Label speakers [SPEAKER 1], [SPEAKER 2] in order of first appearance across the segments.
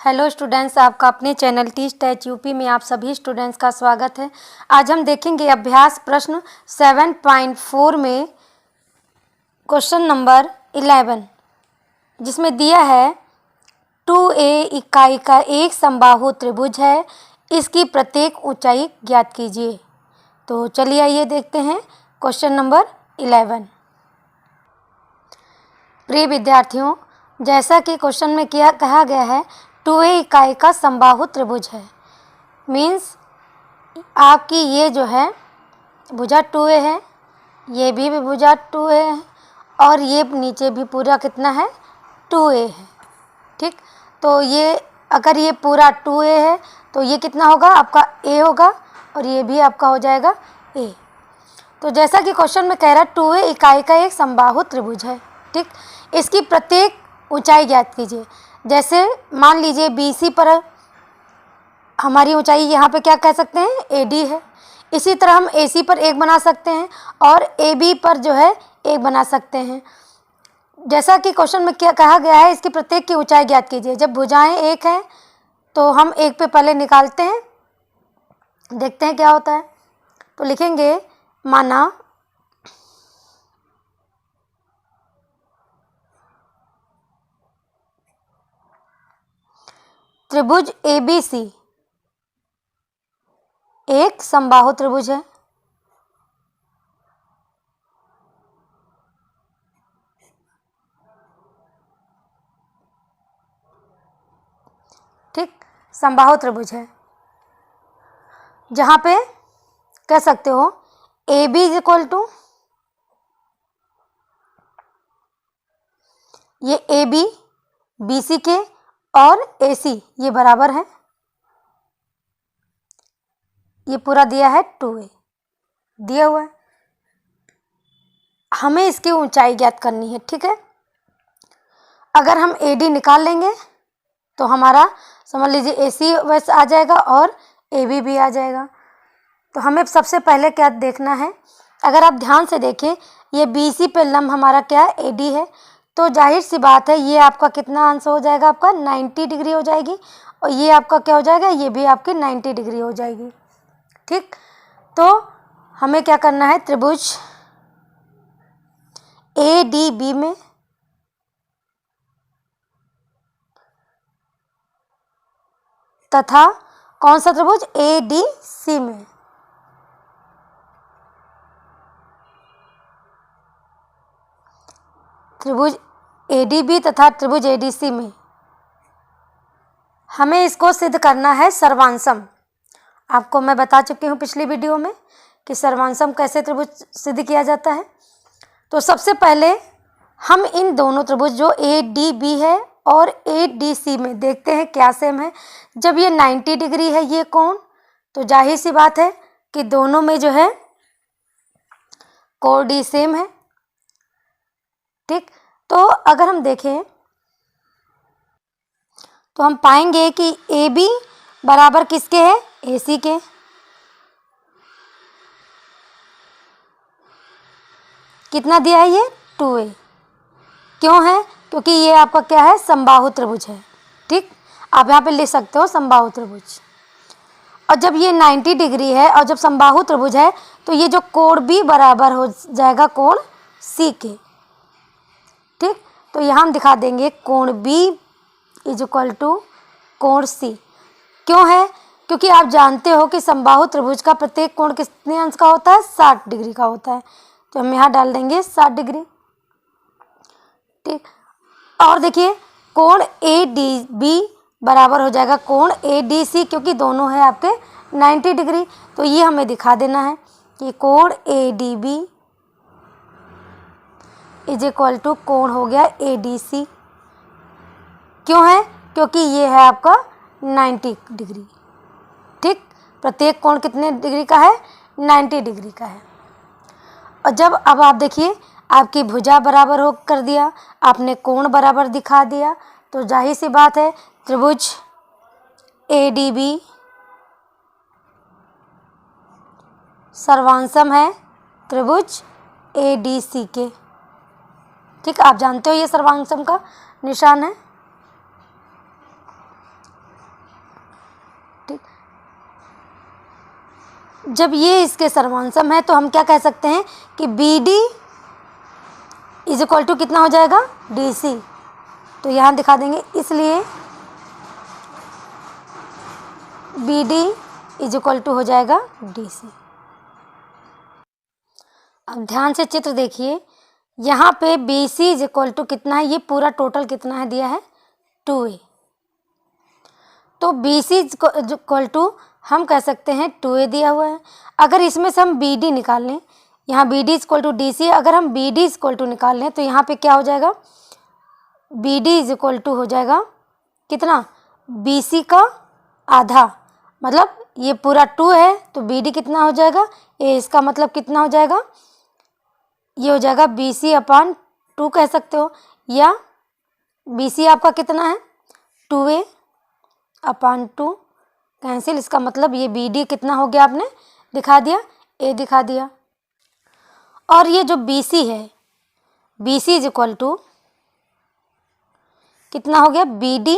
[SPEAKER 1] Hello students, आपका अपने channel teach टैच UP में आप सभी स्टूडेंट्स का स्वागत है। आज हम देखेंगे अभ्यास प्रश्न 7.4 में क्वेश्चन नंबर 11, जिसमें दिया है 2a इकाई का एक समबाहु त्रिभुज है, इसकी प्रत्येक ऊंचाई ज्ञात कीजिए। तो चलिए आइए देखते हैं क्वेश्चन नंबर 11। प्रिय विद्यार्थियों, जैसा कि क्वेश्चन में कहा गया है 2a इकाई का समबाहु त्रिभुज है, मीन्स आपकी ये जो है भुजा 2a है, ये भी भुजा 2a है और ये नीचे भी पूरा कितना है 2a है। ठीक, तो ये अगर ये पूरा 2a है तो ये कितना होगा आपका a होगा और ये भी आपका हो जाएगा a। तो जैसा कि क्वेश्चन में कह रहा है 2a इकाई का एक समबाहु त्रिभुज है। ठीक, इसकी प्रत्येक ऊंचाई ज्ञात कीजिए। जैसे मान लीजिए BC पर हमारी ऊंचाई यहाँ पे क्या कह सकते हैं AD है, इसी तरह हम AC पर 1 बना सकते हैं और AB पर जो है 1 बना सकते हैं। जैसा कि क्वेश्चन में क्या कहा गया है, इसकी प्रत्येक की ऊंचाई ज्ञात कीजिए। जब भुजाएं 1 है तो हम 1 पे पहले निकालते हैं, देखते हैं क्या होता है। तो लिखेंगे माना त्रिभुज ABC एक समबाहु त्रिभुज है। ठीक, समबाहु त्रिभुज है जहां पे कह सकते हो AB इज इक्वल टू ये AB BC के और AC ये बराबर है। ये पूरा दिया है 2a दिया हुआ है, हमें इसकी ऊंचाई ज्ञात करनी है। ठीक है, अगर हम AD निकाल लेंगे तो हमारा समझ लीजिए AC वैसे आ जाएगा और AB भी आ जाएगा। तो हमें सबसे पहले क्या देखना है, अगर आप ध्यान से देखें ये BC पे लंब हमारा क्या है AD है, तो जाहिर सी बात है ये आपका कितना आंसर हो जाएगा, आपका 90 डिग्री हो जाएगी और ये आपका क्या हो जाएगा, ये भी आपकी 90 डिग्री हो जाएगी। ठीक, तो हमें क्या करना है, त्रिभुज ADB में तथा कौन सा त्रिभुज ADC में त्रिभुज ADB तथा त्रिभुज ADC में हमें इसको सिद्ध करना है सर्वांशम। आपको मैं बता चुकी हूँ पिछली वीडियो में कि सर्वांशम कैसे त्रिभुज सिद्ध किया जाता है। तो सबसे पहले हम इन दोनों त्रिभुज जो ADB है और ADC में देखते हैं क्या सेम है। जब ये 90 डिग्री है ये कोण, तो जाहिर सी बात है कि दोनों में जो है कोण D सेम है। ठीक, तो अगर हम देखें तो हम पाएंगे कि AB बराबर किसके है, AC के। कितना दिया है ये 2a, क्यों है, क्योंकि ये आपका क्या है समबाहु त्रिभुज है। ठीक, आप यहाँ पे लिख सकते हो समबाहु त्रिभुज। और जब ये 90 डिग्री है और जब समबाहु त्रिभुज है तो ये जो कोण B बराबर हो जाएगा कोण C के। ठीक, तो यहाँ हम दिखा देंगे कोण B इज इक्वल टू कोण C। क्यों है, क्योंकि आप जानते हो कि समबाहु त्रिभुज का प्रत्येक कोण कितने अंश का होता है, 60 डिग्री का होता है। तो हम यहाँ डाल देंगे 60 डिग्री। ठीक, और देखिए कोण ADB बराबर हो जाएगा कोण ADC, क्योंकि दोनों है आपके 90 डिग्री। तो ये हमें दिखा देना है कि कोण ADB इज इक्वल टू कोण हो गया ADC। क्यों है, क्योंकि ये है आपका 90 डिग्री। ठीक, प्रत्येक कोण कितने डिग्री का है, 90 डिग्री का है। और जब अब आप देखिए आपकी भुजा बराबर हो कर दिया, आपने कोण बराबर दिखा दिया, तो जाहिर सी बात है त्रिभुज ADB सर्वांशम है त्रिभुज ADC के। ठीक, आप जानते हो ये सर्वांशम का निशान है। जब ये इसके सर्वांसम है तो हम क्या कह सकते हैं कि B D is equal to कितना हो जाएगा, डी सी। तो यहाँ दिखा देंगे, इसलिए B D is equal to हो जाएगा डी सी। अब ध्यान से चित्र देखिए, यहाँ पे B C is equal to कितना है, ये पूरा टोटल कितना है दिया है 2a। तो B C is equal to हम कह सकते हैं 2a दिया हुआ है। अगर इसमें से हम बी डी निकाल लें, यहाँ B D is equal to D C, अगर हम B D is equal to निकाल लें तो यहाँ पे क्या हो जाएगा, B D is equal to हो जाएगा कितना, बी सी का आधा, मतलब ये पूरा 2 है तो बी डी कितना हो जाएगा, ए, इसका मतलब कितना हो जाएगा, ये हो जाएगा बी सी अपान 2 कह सकते हो, या बी सी आपका कितना है 2a अपान 2 कैंसिल, इसका मतलब ये बी डी कितना हो गया, आपने दिखा दिया, ए दिखा दिया। और ये जो बी सी है, B C is equal to कितना हो गया, बी डी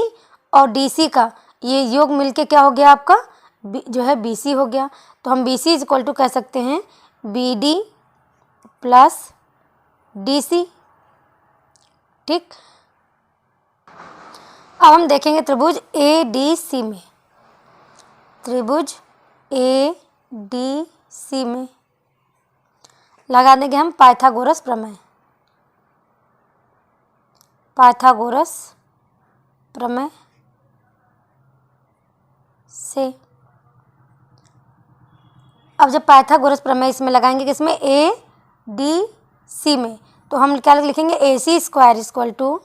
[SPEAKER 1] और डी सी का ये योग मिलके क्या हो गया आपका, जो है बी सी हो गया। तो हम B C is equal to कह सकते हैं B D plus D C. ठीक, अब हम देखेंगे त्रिभुज ए डी सी में, त्रिभुज ए डी सी में लगा देंगे हम पाइथागोरस प्रमेय, पाइथागोरस प्रमेय से। अब जब पाइथागोरस प्रमेय इसमें लगाएंगे किसमें, ए डी सी में, तो हम क्या लिखेंगे, ए सी स्क्वायर इक्वल टू,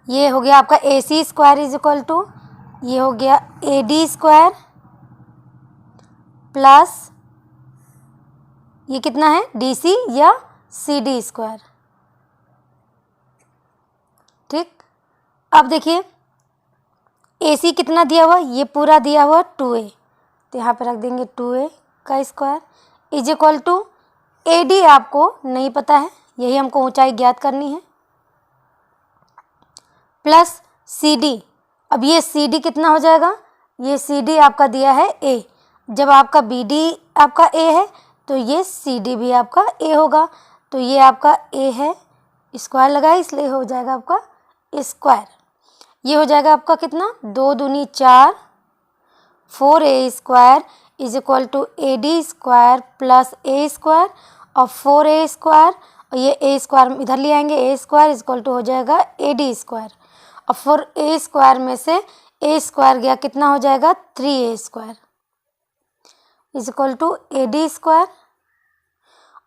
[SPEAKER 1] ये हो गया आपका ए C square is equal to, ये हो गया ए डी स्क्वायर प्लस ये कितना है डी सी या सी डी स्क्वायर। ठीक, अब देखिए ए सी कितना दिया हुआ, ये पूरा दिया हुआ 2a, तो यहाँ पे रख देंगे 2a का square is equal to, A D आपको नहीं पता है, यही हमको ऊंचाई ज्ञात करनी है, प्लस सी डी। अब ये सी डी कितना हो जाएगा, ये सी डी आपका दिया है a, जब आपका बी डी आपका a है तो ये सी डी भी आपका a होगा, तो ये आपका a है, स्क्वायर लगाए इसलिए हो जाएगा आपका स्क्वायर। ये हो जाएगा आपका कितना, 2 दूनी 4, 4a square is equal to A D square plus A square और 4a स्क्वायर, और ये a स्क्वायर इधर ले आएंगे, a square is equal to हो जाएगा ए डी स्क्वायर, और 4a स्क्वायर में से a स्क्वायर गया कितना हो जाएगा 3a square is equal to A D square,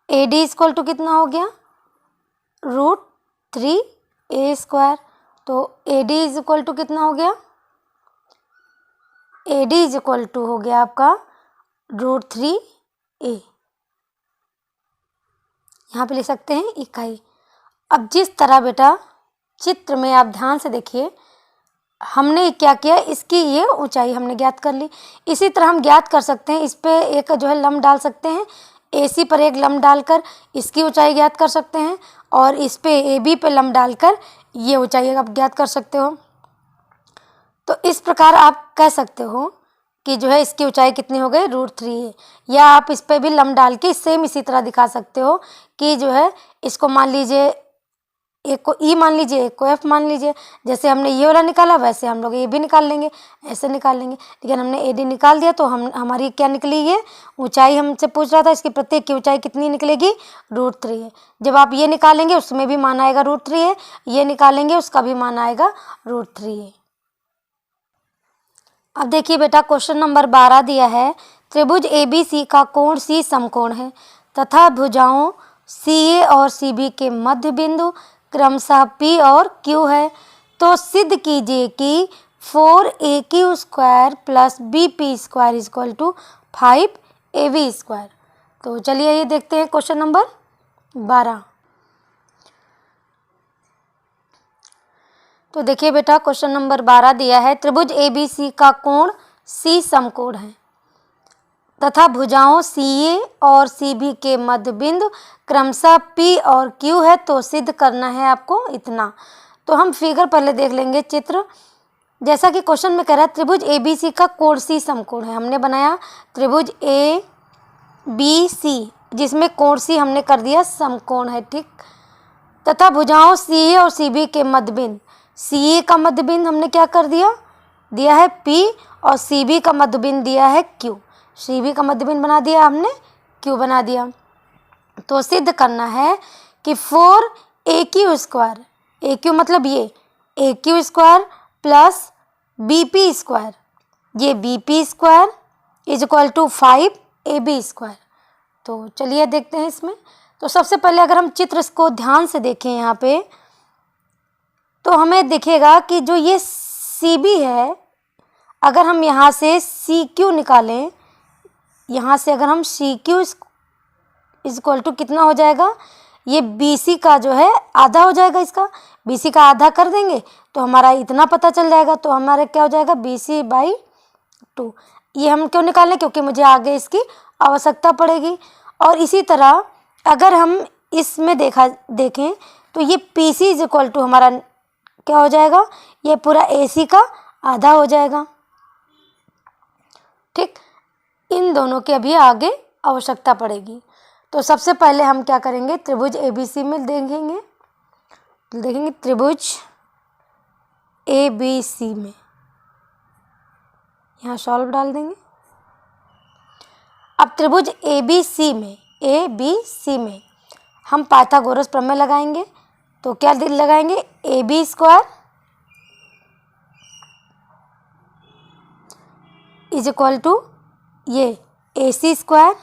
[SPEAKER 1] A D equal to कितना हो गया √3a स्क्वायर, तो A D is equal to कितना हो गया, A D is equal to हो गया आपका √3a, यहाँ पे लिख सकते हैं इकाई। अब जिस तरह बेटा चित्र में आप ध्यान से देखिए, हमने क्या किया, इसकी ये ऊंचाई हमने ज्ञात कर ली, इसी तरह हम ज्ञात कर सकते हैं, इस पे एक जो है लंब डाल सकते हैं, AC पर एक लंब डालकर इसकी ऊंचाई ज्ञात कर सकते हैं, और इस पे AB पे लंब डालकर ये ऊंचाई आप ज्ञात कर सकते हो। तो इस प्रकार आप कह सकते हो कि जो है इसकी ऊंचाई कितनी हो गई √3a, या आप इस पे भी लंब डाल के सेम इसी तरह दिखा सकते हो कि जो है इसको मान लीजिए, एक को E मान लीजिए, एक को F मान लीजिए, जैसे हमने ये वाला निकाला वैसे हम लोग ये भी निकाल लेंगे, ऐसे निकाल लेंगे, लेकिन हमने ए डी निकाल दिया तो हमारी क्या निकली, ये ऊंचाई हमसे पूछ रहा था, इसकी प्रत्येक की ऊंचाई कितनी निकलेगी √3 है। जब आप ये निकालेंगे उसमें भी मान आएगा √3 है, ये निकालेंगे उसका भी मान आएगा √3 है। अब देखिए बेटा क्वेश्चन नंबर 12 दिया है, त्रिभुज ABC का कोण C समकोण है तथा भुजाओं CA और CB के मध्य बिंदु क्रमशः P और Q है, तो सिद्ध कीजिए कि 4AQ square plus BP square is equal to 5AB square. तो चलिए ये देखते हैं क्वेश्चन नंबर 12। तो देखिए बेटा क्वेश्चन नंबर 12 दिया है, त्रिभुज ABC का कोण C समकोण है तथा भुजाओं CA और CB के मध्य बिंदु क्रमशः P और Q है, तो सिद्ध करना है आपको इतना। तो हम फिगर पहले देख लेंगे चित्र जैसा कि क्वेश्चन में कह रहा है त्रिभुज ABC का कोण C समकोण है। हमने बनाया त्रिभुज ABC जिसमें कोण C हमने कर दिया समकोण है, ठीक। तथा भुजाओं CA और CB के मध्यबिंद, CA का मध्यबिंद हमने क्या कर दिया है P और CB का मध्यबिंद दिया है Q। CB का मध्यबिंद बना दिया हमने, Q बना दिया। तो सिद्ध करना है कि 4AQ स्क्वायर, AQ मतलब ये AQ square plus BP square, ये BP square is equal to 5AB square. तो चलिए देखते हैं इसमें। तो सबसे पहले अगर हम चित्र को ध्यान से देखें यहाँ पे, तो हमें दिखेगा कि जो ये CB है, अगर हम यहाँ से CQ निकालें, यहाँ से अगर हम CQ इज इक्वल टू कितना हो जाएगा, ये BC का जो है आधा हो जाएगा, इसका BC का आधा कर देंगे तो हमारा इतना पता चल जाएगा। तो हमारा क्या हो जाएगा BC/2। ये हम क्यों निकालें, क्योंकि मुझे आगे इसकी आवश्यकता पड़ेगी। और इसी तरह अगर हम इसमें देखें तो ये PC इज इक्वल टू हमारा क्या हो जाएगा, ये पूरा AC का आधा हो जाएगा, ठीक। इन दोनों की अभी आगे आवश्यकता पड़ेगी। तो सबसे पहले हम क्या करेंगे, त्रिभुज ABC में देखेंगे त्रिभुज ABC में, यहाँ सॉल्व डाल देंगे। अब त्रिभुज ABC में हम पाइथागोरस प्रमेय लगाएंगे। तो क्या लगाएंगे, AB square is equal to ये AC स्क्वायर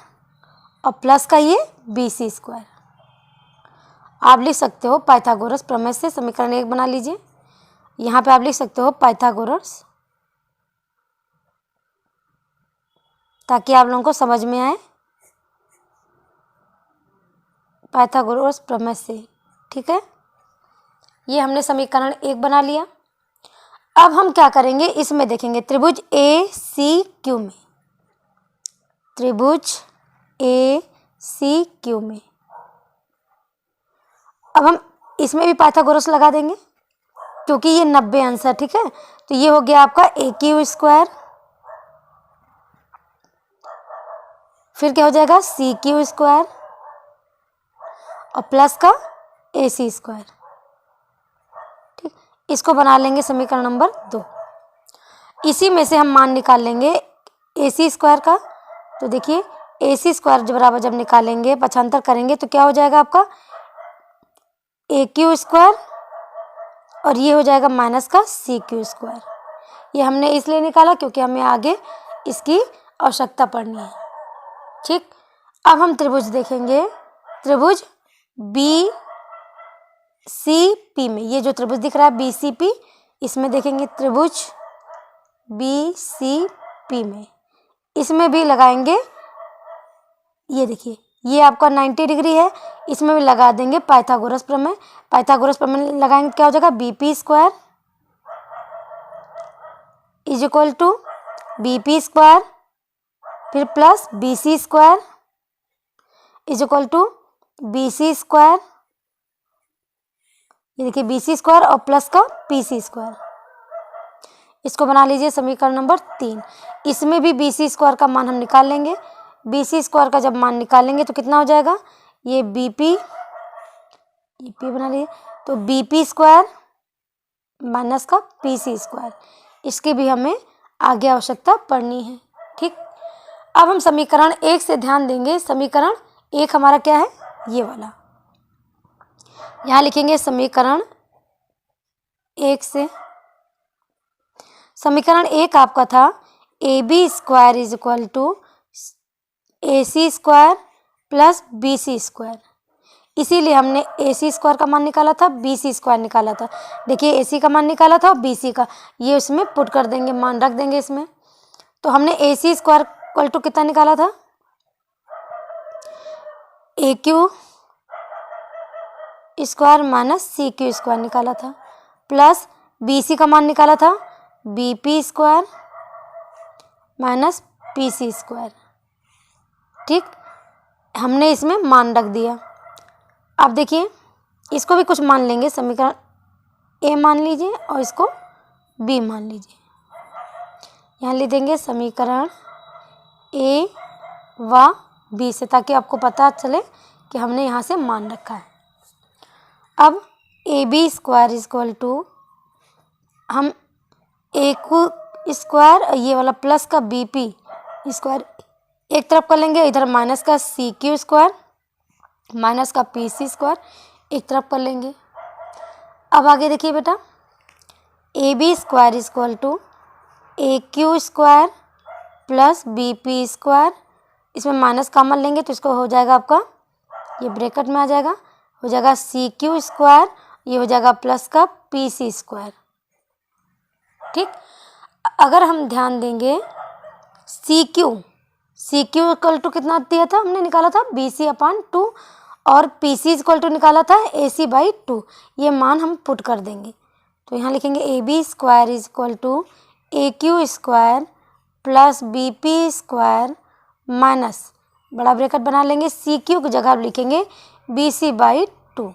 [SPEAKER 1] और प्लस का ये BC स्क्वायर। आप लिख सकते हो पाइथागोरस प्रमेय से समीकरण 1 बना लीजिए। यहाँ पे आप लिख सकते हो पाइथागोरस, ताकि आप लोगों को समझ में आए, पाइथागोरस प्रमेय से, ठीक है। ये हमने समीकरण 1 बना लिया। अब हम क्या करेंगे, इसमें देखेंगे त्रिभुज ACQ में, त्रिभुज ACQ में अब हम इसमें भी पाइथागोरस लगा देंगे, क्योंकि ये 90 अंश है, ठीक है। तो ये हो गया आपका AQ स्क्वायर, फिर क्या हो जाएगा CQ स्क्वायर और प्लस का AC स्क्वायर, ठीक। इसको बना लेंगे समीकरण नंबर 2। इसी में से हम मान निकाल लेंगे AC स्क्वायर का। तो देखिए AC स्क्वायर बराबर जब निकालेंगे, पक्षांतर करेंगे, तो क्या हो जाएगा आपका AQ स्क्वायर और ये हो जाएगा माइनस का CQ स्क्वायर। ये हमने इसलिए निकाला क्योंकि हमें आगे इसकी आवश्यकता पड़नी है, ठीक। अब हम त्रिभुज देखेंगे, त्रिभुज BCP में, ये जो त्रिभुज दिख रहा है BCP, इसमें देखेंगे त्रिभुज BCP में, इसमें भी लगाएंगे। ये देखिए ये आपका 90 डिग्री है, इसमें भी लगा देंगे पाइथागोरस प्रमेय। पाइथागोरस प्रमेय लगाएंगे, क्या हो जाएगा BP square is equal to BP square फिर plus BC square is equal to BC square, ये देखिए BC स्क्वायर और प्लस का PC स्क्वायर। इसको बना लीजिए समीकरण नंबर 3। इसमें भी BC स्क्वायर का मान हम निकाल लेंगे। BC स्क्वायर का जब मान निकालेंगे तो कितना हो जाएगा, ये BP बना लीजिए, तो BP स्क्वायर माइनस का PC स्क्वायर, इसकी भी हमें आगे आवश्यकता पड़नी है, ठीक। अब हम समीकरण 1 से ध्यान देंगे। समीकरण 1 हमारा क्या है, ये वाला, यहाँ लिखेंगे समीकरण 1 से। समीकरण 1 आपका था AB square is equal to AC square plus BC square. इसीलिए हमने AC स्क्वायर का मान निकाला था, BC स्क्वायर निकाला था। देखिए AC का मान निकाला था और BC का, ये उसमें पुट कर देंगे, मान रख देंगे इसमें। तो हमने AC स्क्वायर इक्वल टू कितना निकाला था, AQ square minus CQ square निकाला था, प्लस BC का मान निकाला था BP square minus PC square, ठीक। हमने इसमें मान रख दिया। अब देखिए इसको भी कुछ मान लेंगे, समीकरण A मान लीजिए और इसको बी मान लीजिए। यहाँ लिख देंगे समीकरण ए व बी से, ताकि आपको पता चले कि हमने यहाँ से मान रखा है। अब A B square equal to, हम ए को स्क्वायर ये वाला प्लस का बी पी स्क्वायर एक तरफ कर लेंगे, इधर माइनस का सी क्यू स्क्वायर माइनस का पी सी स्क्वायर एक तरफ कर लेंगे। अब आगे देखिए बेटा, A B square equal to A Q square plus B P square, इसमें माइनस कॉमन लेंगे तो इसको हो जाएगा आपका, ये ब्रैकेट में आ जाएगा, हो जाएगा सी क्यू स्क्वायर, ये हो जाएगा प्लस का पी सी स्क्वायर। ठीक, अगर हम ध्यान देंगे सी क्यू इक्वल टू कितना दिया था, हमने निकाला था बी सी अपान 2 और पी सी इक्वल टू निकाला था ए सी बाई 2। ये मान हम पुट कर देंगे, तो यहाँ लिखेंगे A B square equal to A Q square plus B P square minus बड़ा ब्रैकेट बना लेंगे, सी क्यू की जगह लिखेंगे बी सी बाई 2,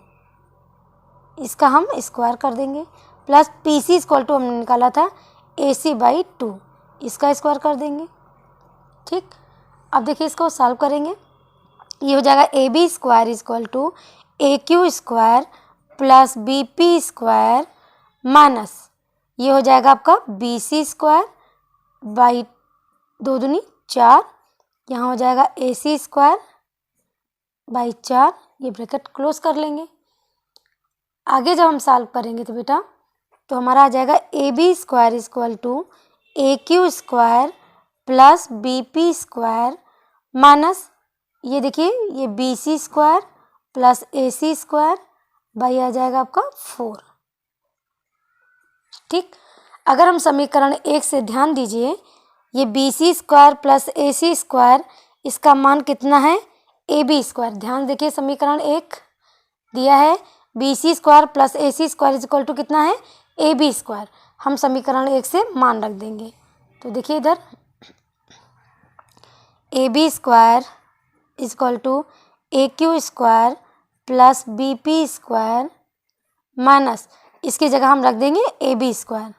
[SPEAKER 1] इसका हम स्क्वायर कर देंगे, plus P C equal to हमने निकाला था ए सी बाई 2, इसका स्क्वायर कर देंगे। ठीक, अब देखिए इसको सॉल्व करेंगे, ये हो जाएगा A B square equal to A Q square plus B P square minus ये हो जाएगा आपका बी सी स्क्वायर बाई 2 दूनी 4, यहाँ हो जाएगा ए सी स्क्वायर बाई 4, ये ब्रैकेट क्लोज कर लेंगे। आगे जब हम सॉल्व करेंगे तो बेटा, तो हमारा आ जाएगा A B square equal to A Q square plus B P square minus ये देखिए ये B C square plus A C square by आ जाएगा आपका 4। ठीक, अगर हम समीकरण 1 से ध्यान दीजिए, ये B C square plus A C square, इसका मान कितना है ए बी स्क्वायर। ध्यान देखिए समीकरण 1 दिया है B C square plus A C square equal to कितना है ए बी स्क्वायर, हम समीकरण 1 से मान रख देंगे। तो देखिए इधर A B square equal to A Q square plus B P square minus इसकी जगह हम रख देंगे ए बी स्क्वायर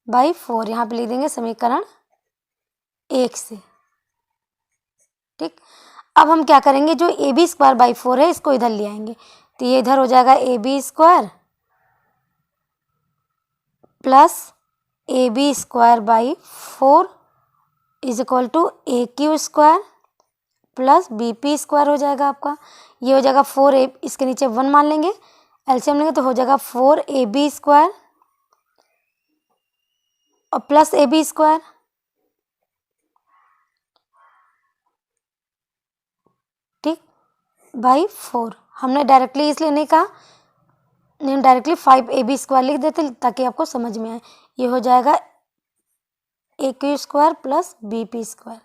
[SPEAKER 1] बाई 4, यहाँ पे लिख देंगे समीकरण 1 से। ठीक, अब हम क्या करेंगे, जो ए बी स्क्वायर बाई 4 है इसको इधर ले आएंगे, तो ये इधर हो जाएगा A B square plus A B square by 4 is equal to A Q square plus B P square हो जाएगा आपका, ये हो जाएगा 4 इसके नीचे 1 मान लेंगे, एलसीएम लेंगे तो हो जाएगा 4 ए बी स्क्वायर और प्लस ए बी स्क्वायर ठीक बाई 4। हमने डायरेक्टली इसलिए नहीं कहा, नहीं डायरेक्टली 5 ए बी स्क्वायर लिख देते ताकि आपको समझ में आए। ये हो जाएगा A Q square plus B P square,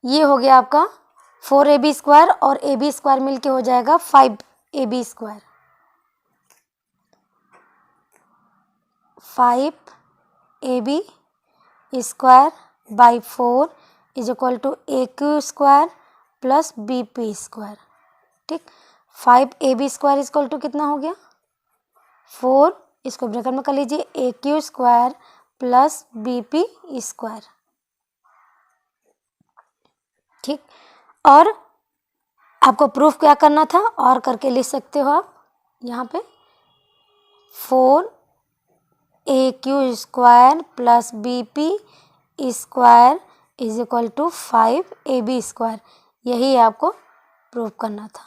[SPEAKER 1] ये हो गया आपका 4 ए बी स्क्वायर और ए बी स्क्वायर मिलके हो जाएगा 5 A B square, 5 A B square by 4 is equal to A Q square plus B P square. ठीक, 5 A B square equal to कितना हो गया 4, इसको ब्रैकेट में कर लीजिए A Q square plus B P square. ठीक, और आपको प्रूफ क्या करना था और करके लिख सकते हो आप यहाँ पे 4 A Q square plus B P square is equal to 5 A B square, यही आपको प्रूफ करना था।